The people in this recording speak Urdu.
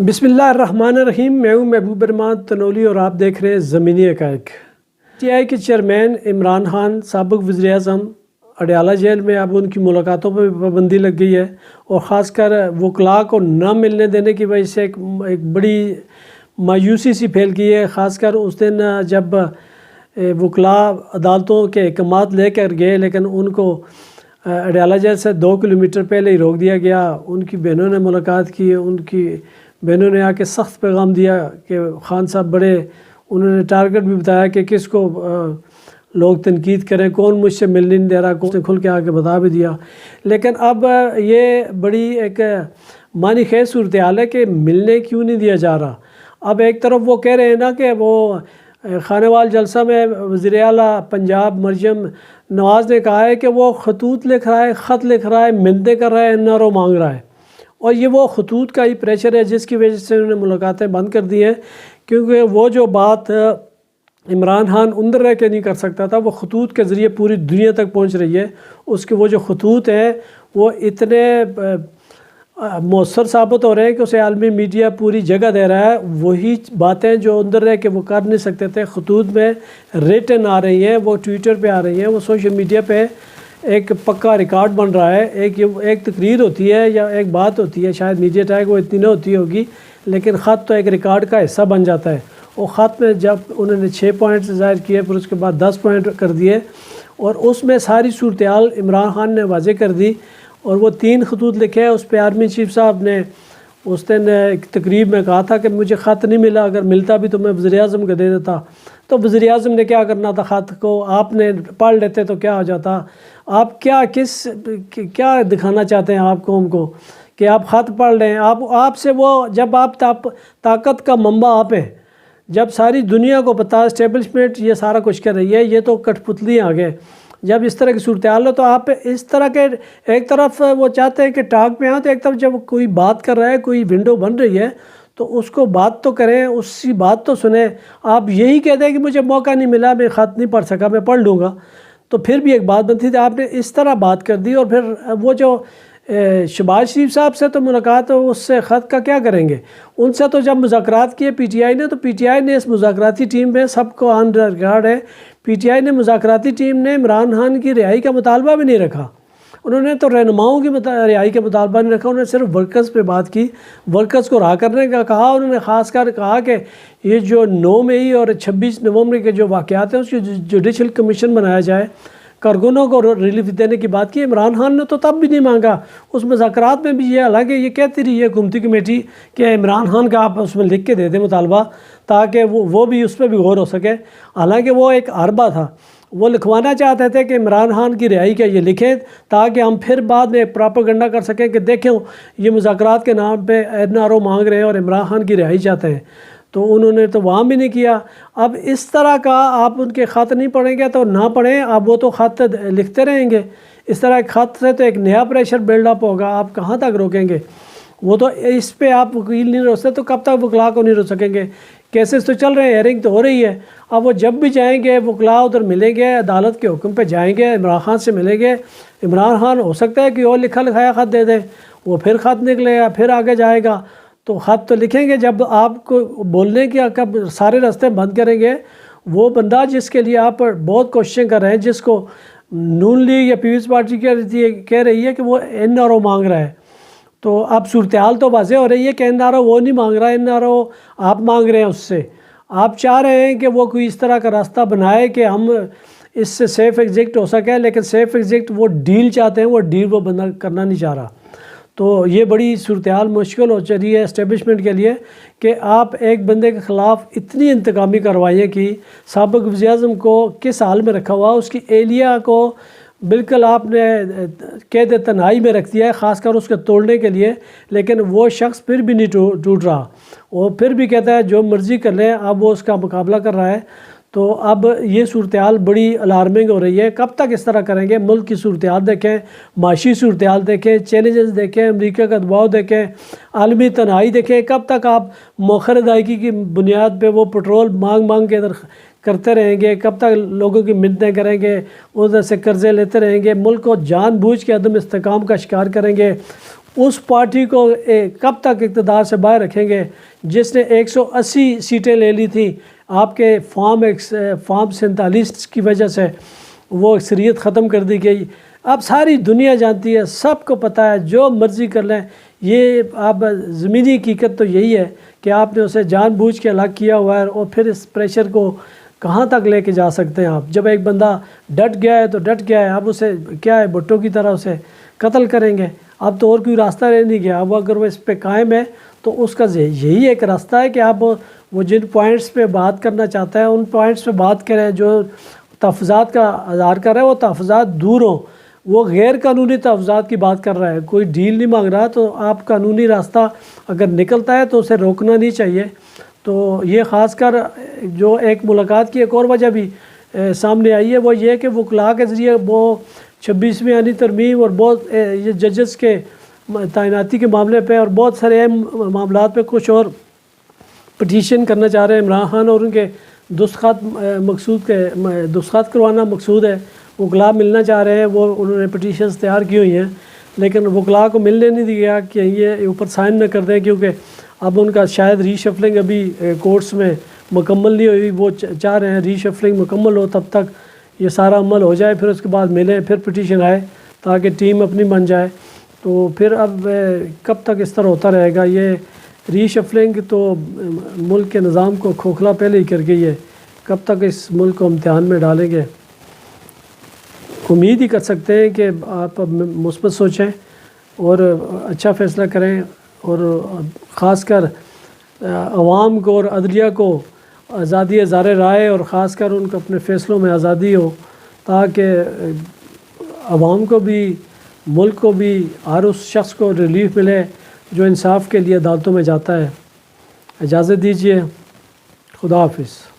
بسم اللہ الرحمن الرحیم۔ میں ہوں محبوب الرحمان تنولی اور آپ دیکھ رہے ہیں زمینی حقائق۔ ٹی آئی کے چیئرمین عمران خان سابق وزیر اعظم اڈیالہ جیل میں اب ان کی ملاقاتوں پر پابندی لگ گئی ہے، اور خاص کر وکلاء کو نہ ملنے دینے کی وجہ سے ایک بڑی مایوسی سی پھیل گئی ہے۔ خاص کر اس دن جب وکلاء عدالتوں کے احکامات لے کر گئے، لیکن ان کو اڈیالہ جیل سے 2 کلومیٹر پہلے ہی روک دیا گیا۔ ان کی بہنوں نے ملاقات کی، ان کی بہنوں نے آ کے سخت پیغام دیا کہ خان صاحب بڑے، انہوں نے ٹارگٹ بھی بتایا کہ کس کو لوگ تنقید کریں، کون مجھ سے ملنے نہیں دے رہا، کون نے کھل کے آ کے بتا بھی دیا۔ لیکن اب یہ بڑی ایک معنی خیز صورتحال ہے کہ ملنے کیوں نہیں دیا جا رہا۔ اب ایک طرف وہ کہہ رہے ہیں نا کہ وہ خانے وال جلسہ میں وزیر اعلیٰ پنجاب مریم نواز نے کہا ہے کہ وہ خطوط لکھ رہا ہے، خط لکھ رہا ہے، منتیں کر رہا ہے، NRO مانگ رہا ہے، اور یہ وہ خطوط کا ہی پریشر ہے جس کی وجہ سے انہوں نے ملاقاتیں بند کر دی ہیں، کیونکہ وہ جو بات عمران خان اندر رہ کے نہیں کر سکتا تھا، وہ خطوط کے ذریعے پوری دنیا تک پہنچ رہی ہے۔ اس کے وہ جو خطوط ہیں وہ اتنے مؤثر ثابت ہو رہے ہیں کہ اسے عالمی میڈیا پوری جگہ دے رہا ہے۔ وہی باتیں جو اندر رہ کے وہ کر نہیں سکتے تھے، خطوط میں ریٹن آ رہی ہیں، وہ ٹویٹر پہ آ رہی ہیں، وہ سوشل میڈیا پہ ایک پکا ریکارڈ بن رہا ہے۔ ایک تقریر ہوتی ہے یا ایک بات ہوتی ہے، شاید میڈیا ٹیگ وہ اتنی نہ ہوتی ہوگی، لیکن خط تو ایک ریکارڈ کا حصہ بن جاتا ہے۔ وہ خط میں جب انہوں نے 6 پوائنٹ ظاہر کیے، پھر اس کے بعد 10 پوائنٹ کر دیے، اور اس میں ساری صورتحال عمران خان نے واضح کر دی، اور وہ 3 خطوط لکھے۔ اس پہ آرمی چیف صاحب نے اس دن ایک تقریب میں کہا تھا کہ مجھے خط نہیں ملا، اگر ملتا بھی تو میں وزیر اعظم کو دے دیتا۔ تو وزیر اعظم نے کیا کرنا تھا، خط کو آپ نے پڑھ لیتے تو کیا ہو جاتا۔ آپ کیا دکھانا چاہتے ہیں آپ قوم کو کہ آپ خط پڑھ لیں؟ آپ سے وہ جب آپ طاقت کا منبع آپ ہیں، جب ساری دنیا کو پتہ اسٹیبلشمنٹ یہ سارا کچھ کر رہی ہے، یہ تو کٹ پتلی آ گئے، جب اس طرح کی صورتحال ہو تو آپ اس طرح کے ایک طرف وہ چاہتے ہیں کہ ٹاک پہ آؤں، تو ایک طرف جب کوئی بات کر رہا ہے، کوئی ونڈو بن رہی ہے، تو اس کو بات تو کریں، اسی بات تو سنیں۔ آپ یہی کہتے ہیں کہ مجھے موقع نہیں ملا، میں خط نہیں پڑھ سکا، میں پڑھ لوں گا، تو پھر بھی ایک بات بنتی تھی۔ آپ نے اس طرح بات کر دی، اور پھر وہ جو شہباز شریف صاحب سے تو ملاقات ہو، اس سے خط کا کیا کریں گے؟ ان سے تو جب مذاکرات کیے پی ٹی آئی نے، تو پی ٹی آئی نے اس مذاکراتی ٹیم میں سب کو آن ریکارڈ ہے، پی ٹی آئی نے مذاکراتی ٹیم نے عمران خان کی رہائی کا مطالبہ بھی نہیں رکھا۔ انہوں نے تو رہنماؤں کی رہائی کا مطالبہ نہیں رکھا، انہوں نے صرف ورکرز پہ بات کی، ورکرز کو رہا کرنے کا کہا۔ انہوں نے خاص کر کہا کہ یہ جو 9 مئی اور 26 نومبر کے جو واقعات ہیں، اس کی جوڈیشل کمیشن بنایا جائے، کارکنوں کو ریلیف دینے کی بات کی۔ عمران خان نے تو تب بھی نہیں مانگا اس مذاکرات میں بھی، یہ حالانکہ یہ کہتی رہی ہے حکومتی کمیٹی کہ عمران خان کا آپ اس میں لکھ کے دے دیں مطالبہ، تاکہ وہ بھی اس پہ بھی غور ہو سکے۔ حالانکہ وہ ایک عربہ تھا، وہ لکھوانا چاہتے تھے کہ عمران خان کی رہائی کا یہ لکھیں، تاکہ ہم پھر بعد میں پراپیگنڈا کر سکیں کہ دیکھیں یہ مذاکرات کے نام پہ NRO مانگ رہے ہیں اور عمران خان کی رہائی چاہتے ہیں۔ تو انہوں نے تو وہاں بھی نہیں کیا۔ اب اس طرح کا آپ ان کے خط نہیں پڑھیں گے تو نہ پڑھیں، اب وہ تو خط لکھتے رہیں گے۔ اس طرح ایک خط سے تو ایک نیا پریشر بلڈ اپ ہوگا، آپ کہاں تک روکیں گے؟ وہ تو اس پہ آپ وکیل نہیں روک سکتے، تو کب تک وکلاء کو نہیں روک سکیں گے؟ کیسز تو چل رہے ہیں، ہیئرنگ تو ہو رہی ہے۔ اب وہ جب بھی جائیں گے، وکلاء ادھر ملیں گے، عدالت کے حکم پہ جائیں گے، عمران خان سے ملیں گے۔ عمران خان ہو سکتا ہے کہ وہ لکھا لکھایا خط دے دیں، وہ پھر خط نکلے گا، پھر آگے جائے گا، تو خط تو لکھیں گے۔ جب آپ کو بولنے کے کب سارے راستے بند کریں گے، وہ بندہ جس کے لیے آپ بہت کوششیں کر رہے ہیں، جس کو نون لیگ یا پیپلز پارٹی کہہ رہی ہے کہ وہ NRO مانگ رہا ہے، تو اب صورتحال تو واضح ہو رہی ہے کہ NRO وہ نہیں مانگ رہا، NRO آپ مانگ رہے ہیں اس سے۔ آپ چاہ رہے ہیں کہ وہ کوئی اس طرح کا راستہ بنائے کہ ہم اس سے سیف ایگزٹ ہو سکے، لیکن سیف ایگزٹ وہ ڈیل چاہتے ہیں، وہ ڈیل وہ بندہ کرنا نہیں چاہ رہا۔ تو یہ بڑی صورتحال مشکل ہو چلی ہے اسٹیبلشمنٹ کے لیے کہ آپ ایک بندے کے خلاف اتنی انتقامی کارروائیاں کی، سابق وزیر اعظم کو کس حال میں رکھا ہوا، اس کی اہلیہ کو بالکل آپ نے قید تنہائی میں رکھ دیا ہے، خاص کر اس کے توڑنے کے لیے، لیکن وہ شخص پھر بھی نہیں ٹوٹ رہا، وہ پھر بھی کہتا ہے جو مرضی کر لیں، اب وہ اس کا مقابلہ کر رہا ہے۔ تو اب یہ صورتحال بڑی الارمنگ ہو رہی ہے۔ کب تک اس طرح کریں گے؟ ملک کی صورتحال دیکھیں، معاشی صورتحال دیکھیں، چیلنجز دیکھیں، امریکہ کا دباؤ دیکھیں، عالمی تنہائی دیکھیں۔ کب تک آپ مؤخر ادائیگی کی بنیاد پہ وہ پٹرول مانگ کے ادھر کرتے رہیں گے؟ کب تک لوگوں کی منتیں کریں گے، ادھر سے قرضے لیتے رہیں گے، ملک کو جان بوجھ کے عدم استحکام کا شکار کریں گے؟ اس پارٹی کو کب تک اقتدار سے باہر رکھیں گے جس نے 180 سیٹیں لے لی تھیں آپ کے فارم 47 کی وجہ سے، وہ اکثریت ختم کر دی گئی۔ اب ساری دنیا جانتی ہے، سب کو پتہ ہے، جو مرضی کر لیں۔ یہ اب زمینی حقیقت تو یہی ہے کہ آپ نے اسے جان بوجھ کے الگ کیا ہوا ہے، اور پھر اس پریشر کو کہاں تک لے کے جا سکتے ہیں آپ؟ جب ایک بندہ ڈٹ گیا ہے تو ڈٹ گیا ہے، اب اسے کیا ہے، بھٹو کی طرح اسے قتل کریں گے؟ اب تو اور کوئی راستہ رہ نہیں گیا۔ اب اگر وہ اس پہ قائم ہے تو اس کا یہی ایک راستہ ہے کہ اب وہ جن پوائنٹس پہ بات کرنا چاہتا ہے ان پوائنٹس پہ بات کریں۔ جو تحفظات کا اظہار کر رہا ہے وہ تحفظات دور ہوں، وہ غیر قانونی تحفظات کی بات کر رہا ہے، کوئی ڈیل نہیں مانگ رہا۔ تو آپ قانونی راستہ اگر نکلتا ہے تو اسے روکنا نہیں چاہیے۔ تو یہ خاص کر جو ایک ملاقات کی ایک اور وجہ بھی سامنے آئی ہے، وہ یہ کہ وکلاء کے ذریعے وہ 26ویں آئینی ترمیم اور بہت یہ ججز کے تعیناتی کے معاملے پہ اور بہت سارے اہم معاملات پہ کچھ اور پٹیشن کرنا چاہ رہے ہیں عمران خان، اور ان کے دستخط کروانا مقصود ہے۔ وکلاء ملنا چاہ رہے ہیں، وہ انہوں نے پٹیشنز تیار کی ہوئی ہیں، لیکن وکلاء کو ملنے نہیں دیا کہ یہ اوپر سائن نہ کر دیں، کیونکہ اب ان کا شاید ری شفلنگ ابھی کورٹس میں مکمل نہیں ہوئی۔ وہ چاہ رہے ہیں ری شفلنگ مکمل ہو، تب تک یہ سارا عمل ہو جائے، پھر اس کے بعد ملیں، پھر پٹیشن آئے تاکہ ٹیم اپنی بن جائے۔ تو پھر اب کب تک اس طرح ہوتا رہے گا؟ یہ ری شفلنگ تو ملک کے نظام کو کھوکھلا پہلے ہی کر گئی ہے، کب تک اس ملک کو امتحان میں ڈالیں گے؟ امید ہی کر سکتے ہیں کہ آپ مثبت سوچیں اور اچھا فیصلہ کریں، اور خاص کر عوام کو اور عدلیہ کو آزادی اظہار رائے اور خاص کر ان کو اپنے فیصلوں میں آزادی ہو، تاکہ عوام کو بھی ملک کو بھی ہر اس شخص کو ریلیف ملے جو انصاف کے لیے عدالتوں میں جاتا ہے۔ اجازت دیجیے، خدا حافظ۔